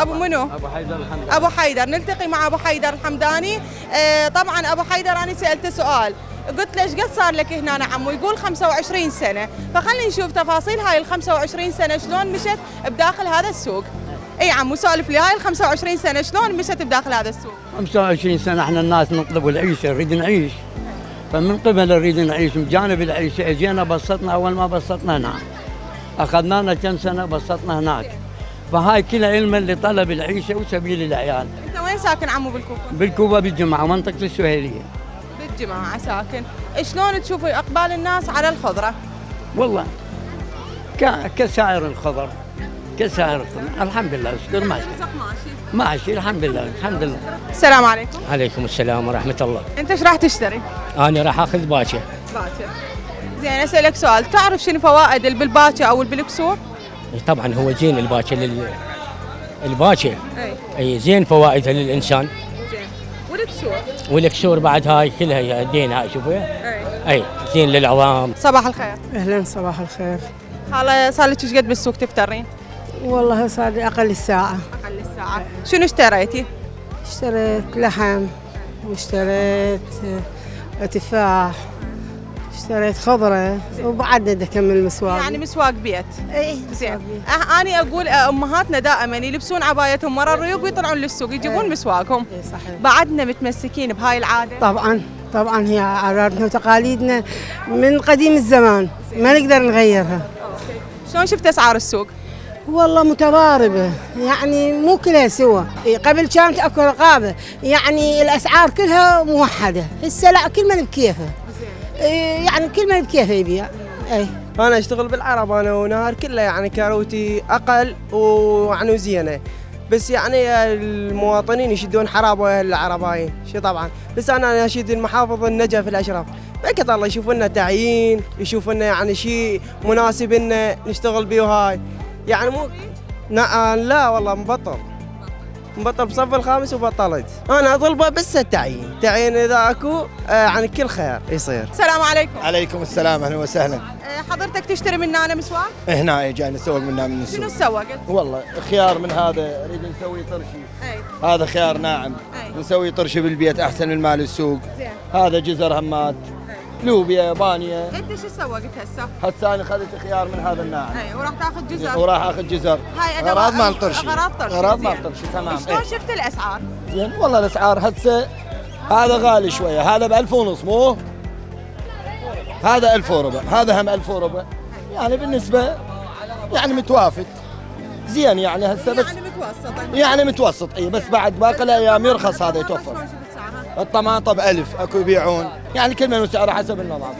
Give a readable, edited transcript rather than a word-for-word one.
ابو منو؟ ابو حيدر الحمداني. ابو حيدر، نلتقي مع ابو حيدر الحمداني. طبعا ابو حيدر انا سالته سؤال، قلت له ايش قد صار لك هنا عمو؟ يقول 25 سنه، فخلينا نشوف تفاصيل هاي ال 25 سنه شلون مشت بداخل هذا السوق. اي عمو سولف لي هاي ال 25 سنه شلون مشت بداخل هذا السوق؟ 25 سنه احنا الناس نطلب العيشه، نريد نعيش، فمن قبل نريد نعيش من جانب العيشه اجينا بسطنا. اول ما بسطنا هنا اخذنا لنا كم سنه بسطنا هناك، فهاي كلها علما لطلب العيشه وسبيل العيال. انت وين ساكن عمو بالكوفه؟ بالكوفه بالجمعه منطقه السهيليه. بالجماعه ساكن. شلون تشوفوا اقبال الناس على الخضره؟ والله كسائر الخضر، كسائر الخضر الحمد لله اشكر ماشي ماشي الحمد لله الحمد لله. السلام عليكم. عليكم السلام ورحمة الله. انت ايش راح تشتري؟ أنا راح آخذ باكر. باكر. زين اسالك سؤال، تعرف شنو فوائد البالباكر او البلكسور؟ طبعا هو زين الباكر الباكر. اي زين فوائدها للإنسان. زين. والكسور؟ والكسور بعد هاي كلها دين هاي شوفيها. أي زين للعظام. صباح الخير. اهلا صباح الخير. خاله صار لك ايش قد بالسوق تفترين؟ والله صار لي اقل الساعه. اقل الساعه. شنو اشتريتي؟ اشتريت لحم واشتريت تفاح، اشتريت خضره وبعد بدي اكمل مسواق. يعني مسواق بيت. اي زين. اني اقول امهاتنا دائما يلبسون عبايتهم ورا الريوق ويطلعون للسوق يجيبون مسواقهم. اي صحيح. بعدنا متمسكين بهاي العاده؟ طبعا طبعا هي عاداتنا وتقاليدنا من قديم الزمان ما نقدر نغيرها. شلون شفت اسعار السوق؟ والله متضاربة، يعني مو كلها سوا. قبل كانت اكو رقابة، يعني الاسعار كلها موحدة، هسه لا كل من بكيفه. يعني كل من بكيفه يبيع. اي انا اشتغل بالعرب انا ونهار كله، يعني كاروتي اقل ويعني وزينه، بس يعني المواطنين يشدون حرابه العربايين شي طبعا، بس انا اشيد المحافظ النجف الاشراف بكت الله يشوفوا لنا تعيين، يشوفوا لنا يعني شيء مناسب ان نشتغل به. وهاي يعني مو لا والله مبطل بصف الخامس وبطلت. انا اطلبه بس التعيين، تعيين اذا اكو يعني كل خير يصير. السلام عليكم. عليكم السلام اهلا وسهلا. حضرتك تشتري مننا أنا مسواق؟ هنا جاي نسوق من السوق. شنو سوقت؟ والله خيار من هذا اريد نسوي طرشي. اي هذا خيار ناعم. أي. نسوي طرشي بالبيت احسن من مال السوق. زين. هذا جزر همات. لوبيا بانيه. انت شو سوقت هسه؟ هسه انا اخذت خيار من هذا الناعم. اي وراح تاخذ جزر. وراح اخذ جزر. هاي اغراض مال طرشي. اغراض طرشي. اغراض مال طرشي تمام. شلون شفت الاسعار؟ زين والله الاسعار هسه هذا غالي شويه، هذا ب 1000 ونص مو؟ هذا 1000 وربع، هذا هم 1000 وربع. يعني بالنسبه يعني متوافق زين يعني هسه بس يعني متوسط. يعني متوسط اي، بس بعد باقي الايام يرخص هذا يتوفر. شلون شفت سعرها؟ الطماطم 1000 اكو يبيعون، يعني كل من سعره حسب النظام.